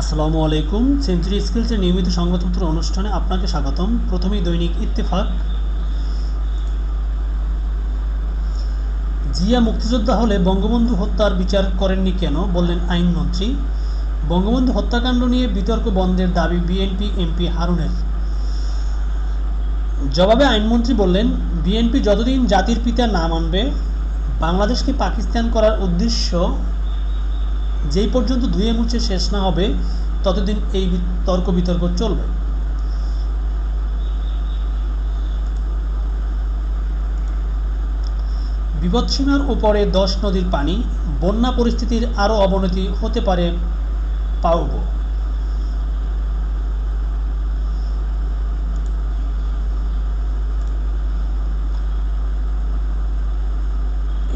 আসসালামু আলাইকুম। সেঞ্চুরি স্কিলসের নিয়মিত সংবাদপত্র অনুষ্ঠানে আপনাকে স্বাগতম। প্রথমেই দৈনিক ইত্তেফাক। জিয়া মুক্তিযোদ্ধা হলে বঙ্গবন্ধু হত্যার বিচার করেননি কেন, বললেন আইনমন্ত্রী। বঙ্গবন্ধু হত্যাকাণ্ড নিয়ে বিতর্ক বন্ধের দাবি বিএনপি এমপি হারুনের। জবাবে আইনমন্ত্রী বললেন, বিএনপি যতদিন জাতির পিতা না মানবে, বাংলাদেশকে পাকিস্তান করার উদ্দেশ্য যেই পর্যন্ত ধুয়ে মুছে শেষ না হবে, ততদিন এই তর্ক বিতর্ক চলবে। বিপদসীমার উপরে 10 নদীর পানি, বন্যা পরিস্থিতির আরও অবনতি হতে পারে পাউব।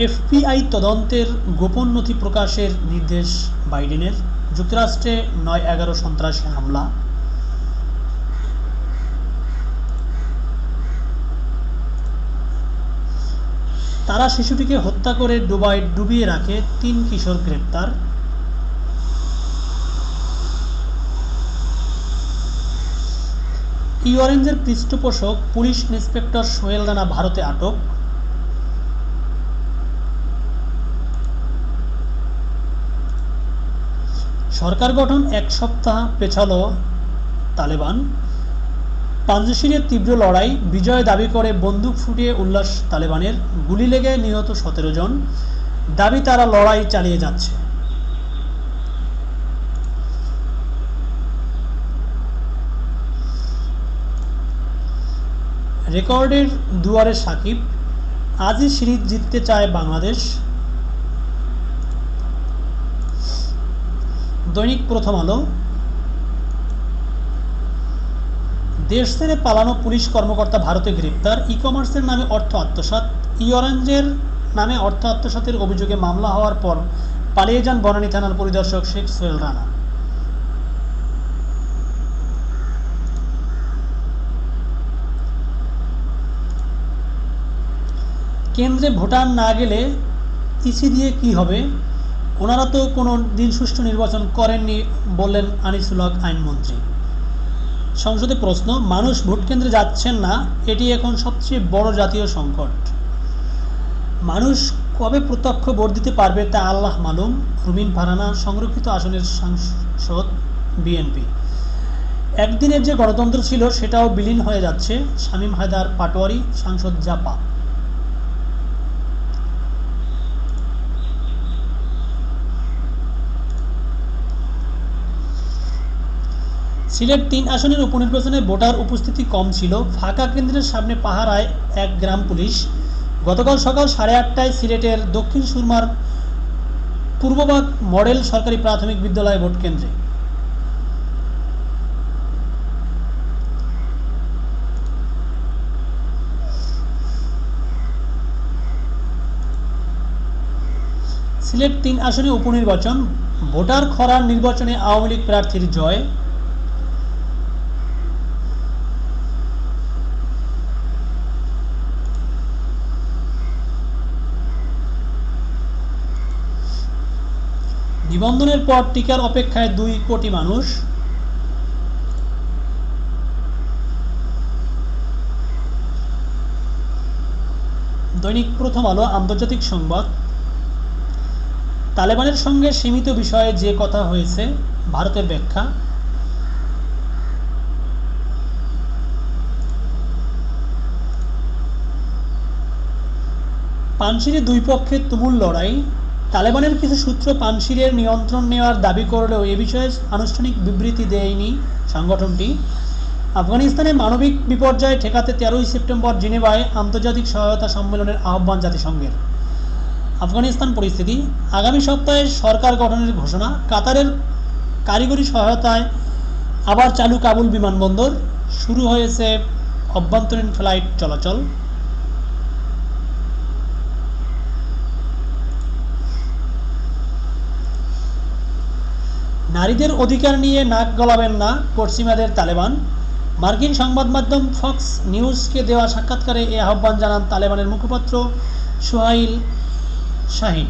এফবিআই তদন্তের গোপন নথি প্রকাশের নির্দেশ বাইডেনের। যুক্তরাষ্ট্রে 9/11 সন্ত্রাসী হামলা। তারা শিশুটিকে হত্যা করে ডুবিয়ে রাখে, 3 কিশোর গ্রেপ্তার। অরেঞ্জের পৃষ্ঠপোষক পুলিশ ইন্সপেক্টর সোহেল রানা ভারতে আটক। সরকার গঠন 1 সপ্তাহ পেছাল তালেবান। পাঞ্জশিরের তীব্র লড়াই, বিজয় দাবি করে বন্দুক ফুটিয়ে উল্লাস তালেবানের। গুলি লেগে নিহত 17 জন, দাবি তারা লড়াই চালিয়ে যাচ্ছে। রেকর্ডের দুয়ারে সাকিব, আজই সিরিজ জিততে চায় বাংলাদেশ। দৈনিক প্রথম আলো। দেশ ছেড়ে পালানো পুলিশ কর্মকর্তা ভারতে গ্রেপ্তার। ই-কমার্সের নামে অর্থ আত্মসাৎ। অরেঞ্জের নামে অর্থ আত্মসাতের অভিযোগে মামলা হওয়ার পর পালিয়ে যান বনানী থানার পরিদর্শক শেখ সোহেল রানা। কেন্দ্রে ভোটার না গেলে ইসি দিয়ে কি হবে, ওনারা তো কোনো দিন সুষ্ঠু নির্বাচন করেননি, বললেন আনিসুল হক আইনমন্ত্রী। সংসদে প্রশ্ন, মানুষ ভোট কেন্দ্রে যাচ্ছেন না, এটি এখন সবচেয়ে বড় জাতীয় সংকট। মানুষ কবে প্রত্যক্ষ ভোট দিতে পারবে তা আল্লাহ মালুম। রুমিন ফারহানা, সংরক্ষিত আসনের সাংসদ বিএনপি। একদিনের যে গণতন্ত্র ছিল সেটাও বিলীন হয়ে যাচ্ছে। শামীম হায়দার পাটোয়ারি, সাংসদ জাপা। সিলেট 3 আসনের উপনির্বাচনে ভোটার উপস্থিতি কম ছিল। ফাঁকা কেন্দ্রের সামনে পাহারায় 1 গ্রাম পুলিশ। গতকাল সকাল 8:30টায় সিলেটের দক্ষিণ সুরমার পূর্ববাগ মডেল সরকারি প্রাথমিক বিদ্যালয় ভোট কেন্দ্রে সিলেট 3 আসনে উপনির্বাচন, ভোটার খরার নির্বাচনে আওয়ামী লীগ প্রার্থীর জয়। নিবন্ধনের পর টিকার অপেক্ষায় 2 কোটি মানুষ। দৈনিক প্রথম আলো আন্তর্জাতিক সংবাদ। তালেবানের সঙ্গে সীমিত বিষয়ে যে কথা হয়েছে, ভারতের ব্যাখ্যা। পানশিরে 2 পক্ষের তুমুল লড়াই। তালেবানের কিছু সূত্র পানশিরের নিয়ন্ত্রণ নেওয়ার দাবি করলেও এ বিষয়ে আনুষ্ঠানিক বিবৃতি দেয়নি সংগঠনটি। আফগানিস্তানে মানবিক বিপর্যয় ঠেকাতে 13ই সেপ্টেম্বর জেনেভায় আন্তর্জাতিক সহায়তা সম্মেলনের আহ্বান জাতিসংঘের। আফগানিস্তান পরিস্থিতি, আগামী সপ্তাহে সরকার গঠনের ঘোষণা। কাতারের কারিগরি সহায়তায় আবার চালু কাবুল বিমানবন্দর। শুরু হয়েছে অভ্যন্তরীণ ফ্লাইট চলাচল। নারীদের অধিকার নিয়ে নাক গলাবেন না পশ্চিমাদের তালেবান। মার্কিন সংবাদ মাধ্যম ফক্স নিউজকে দেওয়া সাক্ষাৎকারে এ আহ্বান জানান তালেবানের মুখপাত্র সুহাইল শাহীন।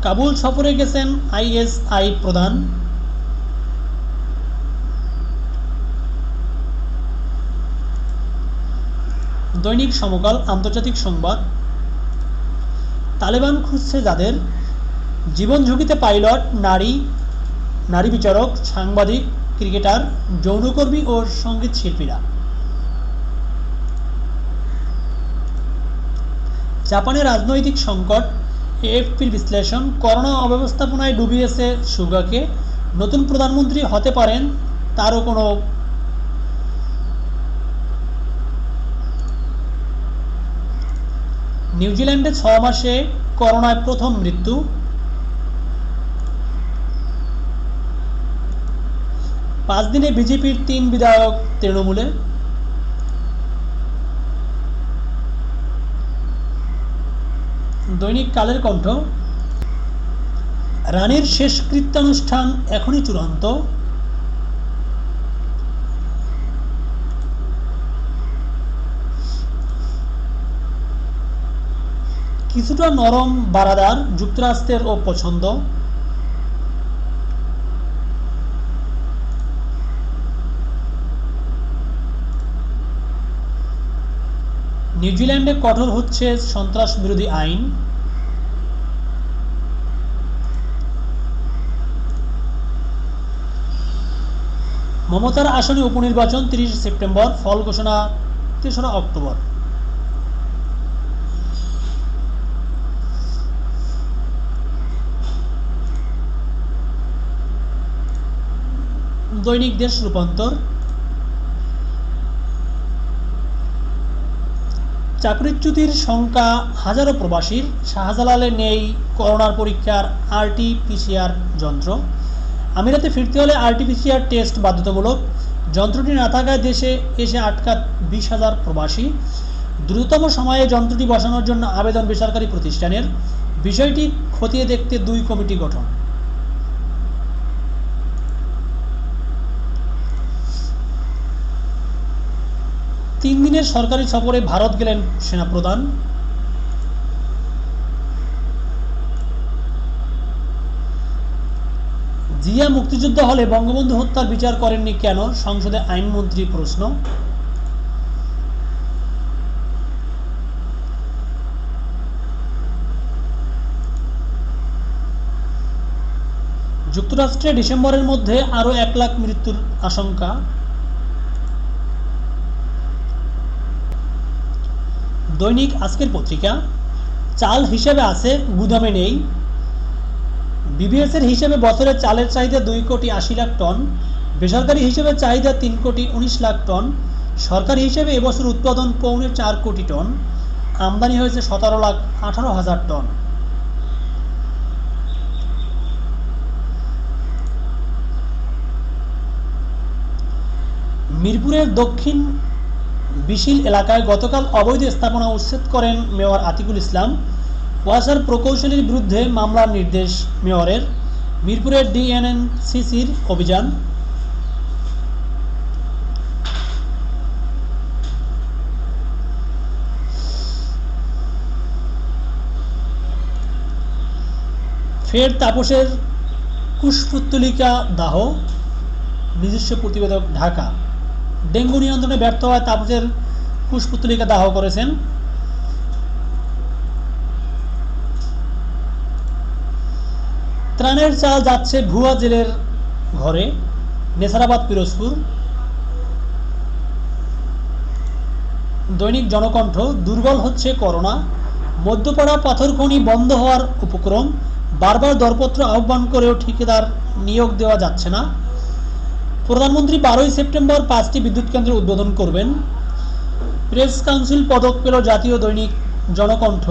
কাবুল সফরে গেছেন আইএসআই প্রধান। দৈনিক সমকাল আন্তর্জাতিক সংবাদ, তালেবান খুঁজছে যাদের, জীবন ঝুঁকিতে পাইলট, নারী বিচারক, সাংবাদিক, ক্রিকেটার, যৌনকর্মী ও সঙ্গীত শিল্পীরা। জাপানে রাজনৈতিক সংকট, এএফপির বিশ্লেষণ, করোনা অব্যবস্থাপনায় ডুবিয়েছে সুগাকে, নতুন প্রধানমন্ত্রী হতে পারেন তারও কোনো নিউজিল্যান্ডে 6 মাসে করোনায় প্রথম মৃত্যু। পাঁচ দিনে বিজেপির 3 বিধায়ক তৃণমূলে। দৈনিক কালের কণ্ঠ, রানীর শেষকৃত্যানুষ্ঠান এখনই চূড়ান্ত। কিছুটা নরম বারাদার, যুক্তরাষ্ট্রের ও পছন্দ। নিউজিল্যান্ডে কঠোর হচ্ছে সন্ত্রাস বিরোধী আইন। মমতার আসনে উপনির্বাচন 30 সেপ্টেম্বর, ফল ঘোষণা 3রা অক্টোবর। দৈনিক দেশ রূপান্তর, চাকরিচ্যুতির শঙ্কা হাজারো প্রবাসীর, শাহজালালে নেই করোনার পরীক্ষার আরটি-পিসিআর যন্ত্র। আমিরাতে ফিরতে হলে আরটি-পিসিআর টেস্ট বাধ্যতামূলক, যন্ত্রটি না থাকায় দেশে এসে আটকা 20,000 প্রবাসী। দ্রুততম সময়ে যন্ত্রটি বসানোর জন্য আবেদন বেসরকারি প্রতিষ্ঠানের, বিষয়টি খতিয়ে দেখতে 2 কমিটি গঠন। তিন দিনের সরকারি সফরে ভারত গেলেন সেনাপ্রধান। জিয়া মুক্তিযোদ্ধা হলে বঙ্গবন্ধু হত্যার বিচার করেননি কেন, সংসদে আইনমন্ত্রী প্রশ্ন। যুক্তরাষ্ট্রে ডিসেম্বরের মধ্যে আরও 1 লাখ মৃত্যুর আশঙ্কা। দৈনিক আজকের পত্রিকা, চাল হিসেবে আছে, গুদামে নেই। বিবিএসের হিসেবে বছরে চালের চাহিদা 2,80,00,000 টন, বেসরকারি হিসেবে চাহিদা 3,19,00,000 টন, সরকারি হিসেবে এবছর উৎপাদন 4.25 কোটি টন, আমদানি হয়েছে 17,18,000 টন। মিরপুরের দক্ষিণ বিশিল এলাকায় গতকাল অবৈধ স্থাপনা উচ্ছেদ করেন মেয়র আতিকুল ইসলাম। ওয়াসার প্রকৌশলীর বিরুদ্ধে মামলার নির্দেশ মেয়রের। মিরপুরের ডিএনএনসিসির অভিযান। ফের তাপসের কুশপুত্তলিকা দাহ, নিজস্ব প্রতিবেদক ঢাকা। ডেঙ্গু নিয়ন্ত্রণে ব্যর্থ হওয়ায় তাপসের কুশপুত্তলিকা দাহ করেছেন। ত্রাণের চাল যাচ্ছে ভুয়া জেলের ঘরে, নেসারাবাদ পিরোজপুর। দৈনিক জনকণ্ঠ, দুর্বল হচ্ছে করোনা, মধ্যপাড়া পাথরখনি বন্ধ হওয়ার উপক্রম, বারবার দরপত্র আহ্বান করেও ঠিকাদার নিয়োগ দেওয়া যাচ্ছে না। প্রধানমন্ত্রী 12 সেপ্টেম্বর 5টি বিদ্যুৎ কেন্দ্র উদ্বোধন করবেন। প্রেস কাউন্সিল পদক পেল জাতীয়। দৈনিক জনকণ্ঠ।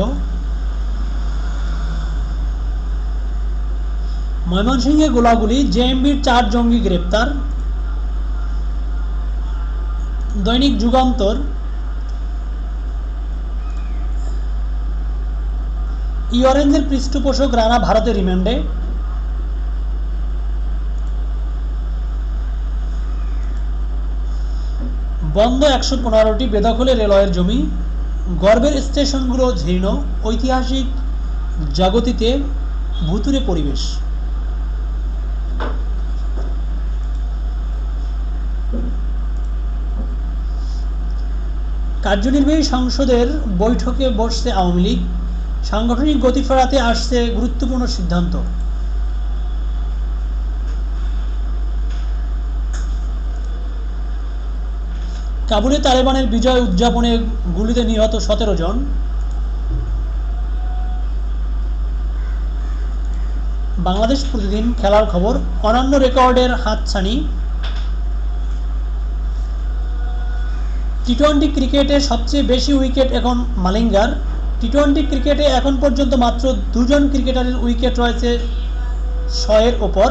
ময়মনসিংহে গোলাগুলি, জেএমবির 4 জঙ্গি গ্রেপ্তার। দৈনিক যুগান্তর, অরেঞ্জের পৃষ্ঠপোষক রানা ভারতের রিমান্ডে। বন্ধ 115টি বেদখলে রেলওয়ের জমি। গর্বের স্টেশনগুলো জীর্ণ, ঐতিহাসিক জাগতিতে ভুতুড়ে পরিবেশ। কার্যনির্বাহী সংসদের বৈঠকে বসছে আওয়ামী লীগ, সাংগঠনিক গতি ফেরাতে আসছে গুরুত্বপূর্ণ সিদ্ধান্ত। কাবুলে তালেবানের বিজয় উদযাপনে গুলিতে নিহত 17 জন। বাংলাদেশ প্রতিদিন খেলার খবর, অনন্য রেকর্ডের হাতছানি। টি-20 ক্রিকেটে সবচেয়ে বেশি উইকেট এখন মালিঙ্গার। টি-20 ক্রিকেটে এখন পর্যন্ত মাত্র 2 জন ক্রিকেটারের উইকেট রয়েছে 100-এর ওপর।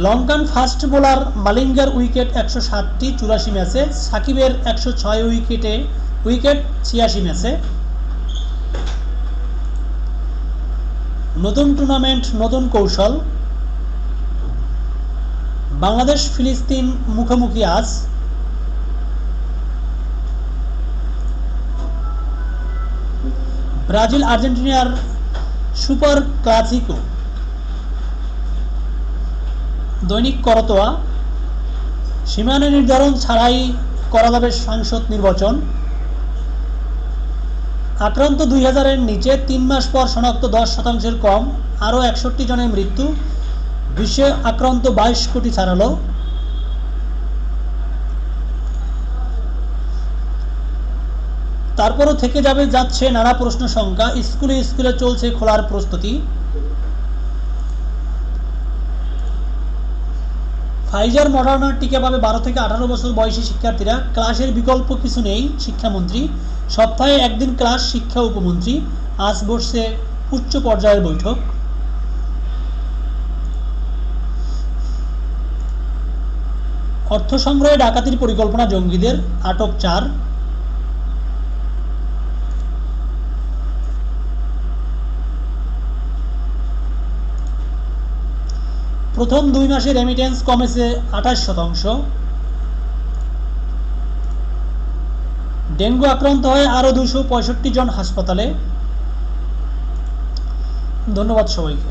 লঙ্কান ফাস্ট বোলার মালিঙ্গার উইকেট 107টি 84 ম্যাচে, সাকিবের 106 উইকেট 86 ম্যাচে। নতুন টুর্নামেন্ট, নতুন কৌশল। বাংলাদেশ ফিলিস্তিন মুখোমুখি আজ। ব্রাজিল আর্জেন্টিনার সুপার ক্লাসিকো। দৈনিক করতোয়া, সীমানা নির্ধারণ ছাড়াই করা যাবে সংসদ নির্বাচন। আক্রান্ত 2000-এর নিচে, 3 মাস পর শনাক্ত 10%-এর কম, আরও 61 জনের মৃত্যু। বিশ্বে আক্রান্ত 22 কোটি ছাড়ালো। তারপরও থেকে যাচ্ছে নানা প্রশ্ন সংখ্যা। স্কুলে স্কুলে চলছে খোলার প্রস্তুতি। ফাইজার মডার্নার টিকা পাবে 12 থেকে 18 বছর বয়সী শিক্ষার্থীরা। ক্লাসের বিকল্প কিছু নেই, শিক্ষামন্ত্রী। সপ্তাহে একদিন ক্লাস, শিক্ষা উপমন্ত্রী। আজ বসছে উচ্চ পর্যায়ের বৈঠক। অর্থ সংগ্রহে ডাকাতির পরিকল্পনা জঙ্গিদের, আটক 4। প্রথম 2 মাসে রেমিটেন্স কমেছে 28%। ডেঙ্গু আক্রান্ত হয়ে আরও 265 জন হাসপাতালে। ধন্যবাদ সবাইকে।